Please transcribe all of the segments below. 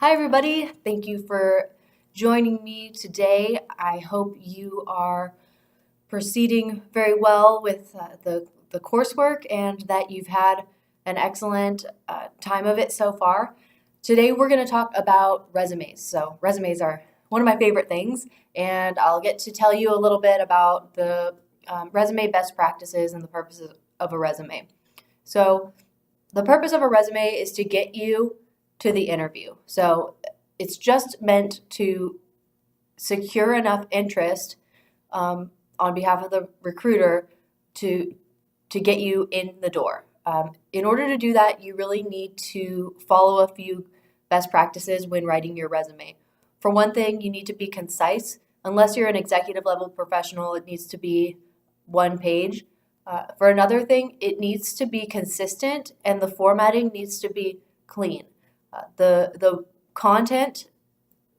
Hi, everybody. Thank you for joining me today. I hope you are proceeding very well with the coursework and that you've had an excellent time of it so far. Today, we're going to talk about resumes. So, resumes are one of my favorite things, and I'll get to tell you a little bit about the resume best practices and the purposes of a resume. So, the purpose of a resume is to get you to the interview. So it's just meant to secure enough interest on behalf of the recruiter to get you in the door. In order to do that, you really need to follow a few best practices when writing your resume. For one thing, you need to be concise. Unless you're an executive level professional, it needs to be one page. For another thing, it needs to be consistent and the formatting needs to be clean. The content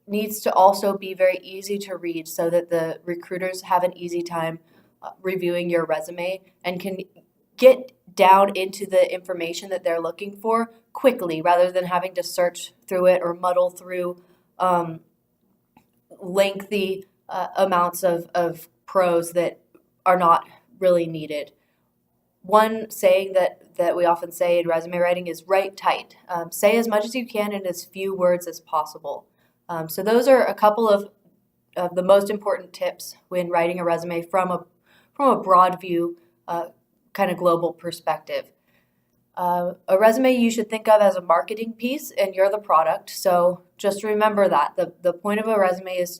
needs to also be very easy to read so that the recruiters have an easy time reviewing your resume and can get down into the information that they're looking for quickly rather than having to search through it or muddle through lengthy amounts of prose that are not really needed. One saying that we often say in resume writing is write tight. Say as much as you can in as few words as possible. So those are a couple of the most important tips when writing a resume from a broad view, kind of global perspective. A resume you should think of as a marketing piece, and you're the product. So just remember that the point of a resume is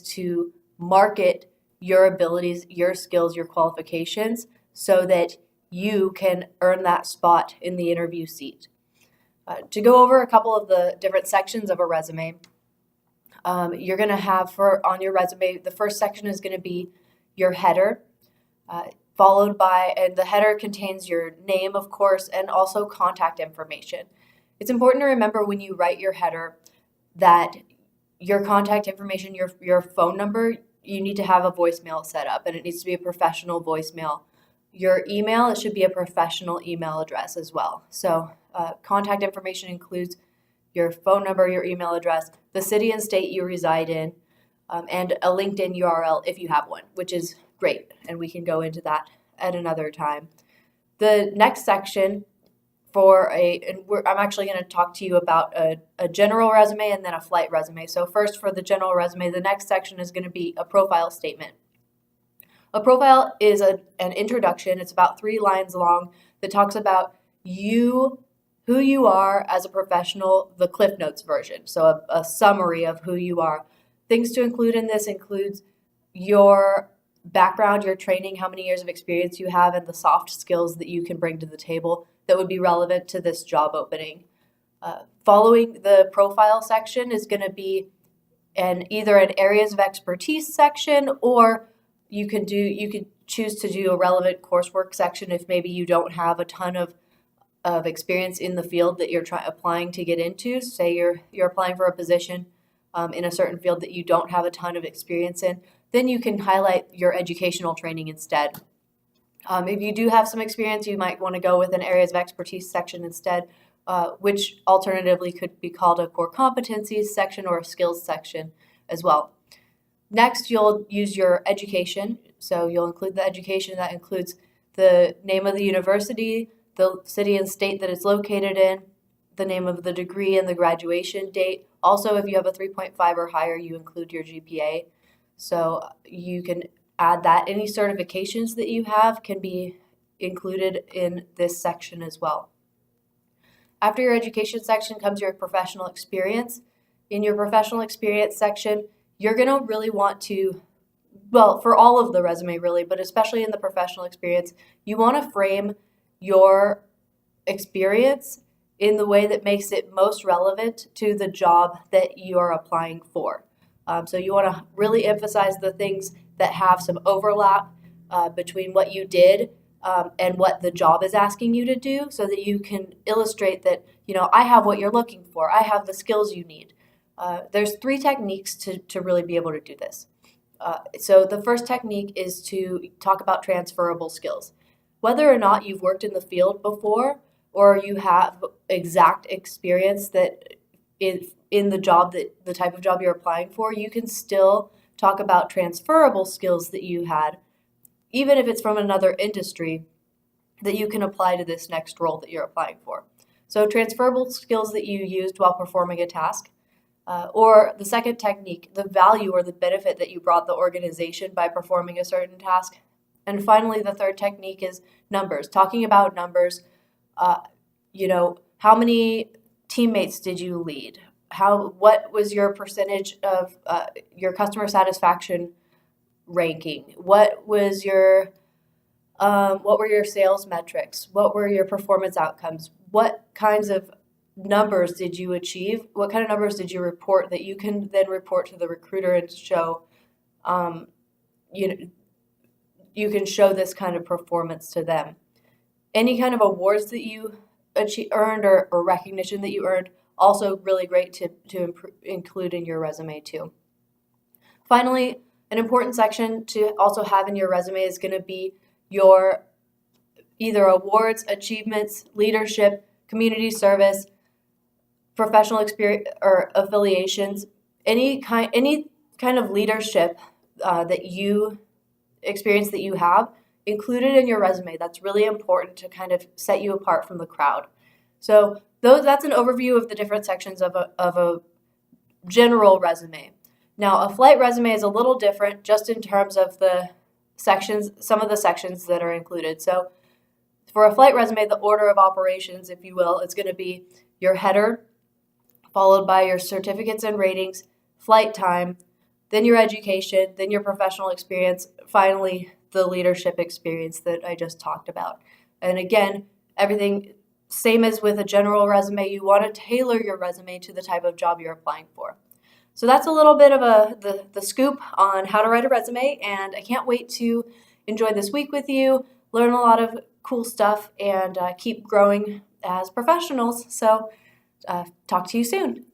to market your abilities, your skills, your qualifications, so that you can earn that spot in the interview seat. To go over a couple of the different sections of a resume, you're going to have on your resume, the first section is going to be your header, followed by, and the header contains your name, of course, and also contact information. It's important to remember when you write your header that your contact information, your phone number, you need to have a voicemail set up, and it needs to be a professional voicemail. Your email, it should be a professional email address as well. So contact information includes your phone number, your email address, the city and state you reside in, and a LinkedIn URL if you have one, which is great, and we can go into that at another time. The next section I'm actually going to talk to you about a general resume and then a flight resume. So first, for the general resume, the next section is going to be a profile statement. A profile is an introduction. It's about 3 lines long that talks about you, who you are as a professional, the Cliff Notes version. So a summary of who you are. Things to include in this includes your background, your training, how many years of experience you have, and the soft skills that you can bring to the table that would be relevant to this job opening. Following the profile section is going to be either an areas of expertise section, or you could choose to do a relevant coursework section if maybe you don't have a ton of experience in the field that you're applying to get into. Say you're applying for a position in a certain field that you don't have a ton of experience in, then you can highlight your educational training instead. If you do have some experience, you might want to go with an areas of expertise section instead, which alternatively could be called a core competencies section or a skills section as well. Next, you'll use your education. So you'll include the education. That includes the name of the university, the city and state that it's located in, the name of the degree and the graduation date. Also, if you have a 3.5 or higher, you include your GPA. So you can add that. Any certifications that you have can be included in this section as well. After your education section comes your professional experience. In your professional experience section, you're going to really want to, well, for all of the resume really, but especially in the professional experience, you want to frame your experience in the way that makes it most relevant to the job that you are applying for. So you want to really emphasize the things that have some overlap between what you did and what the job is asking you to do, so that you can illustrate that, I have what you're looking for. I have the skills you need. There's 3 techniques to really be able to do this. So the first technique is to talk about transferable skills. Whether or not you've worked in the field before or you have exact experience that is in the type of job you're applying for, you can still talk about transferable skills that you had, even if it's from another industry, that you can apply to this next role that you're applying for. So transferable skills that you used while performing a task. Or the second technique, the value or the benefit that you brought the organization by performing a certain task. And finally, the third technique is numbers, talking about numbers. How many teammates did you lead? What was your percentage of your customer satisfaction ranking? What were your sales metrics? What were your performance outcomes? What kinds of numbers did you achieve? What kind of numbers did you report that you can then report to the recruiter and show, you can show this kind of performance to them. Any kind of awards that you earned or recognition that you earned, also really great to include in your resume too. Finally, an important section to also have in your resume is going to be your either awards, achievements, leadership, community service, professional experience or affiliations, any kind of leadership that you experience that you have included in your resume. That's really important to kind of set you apart from the crowd. So that's an overview of the different sections of a general resume. Now, a flight resume is a little different just in terms of the sections, some of the sections that are included. So for a flight resume, the order of operations, if you will, it's going to be your header, followed by your certificates and ratings, flight time, then your education, then your professional experience, finally the leadership experience that I just talked about. And again, everything same as with a general resume, you want to tailor your resume to the type of job you're applying for. So that's a little bit of the scoop on how to write a resume, and I can't wait to enjoy this week with you, learn a lot of cool stuff, and keep growing as professionals. So talk to you soon.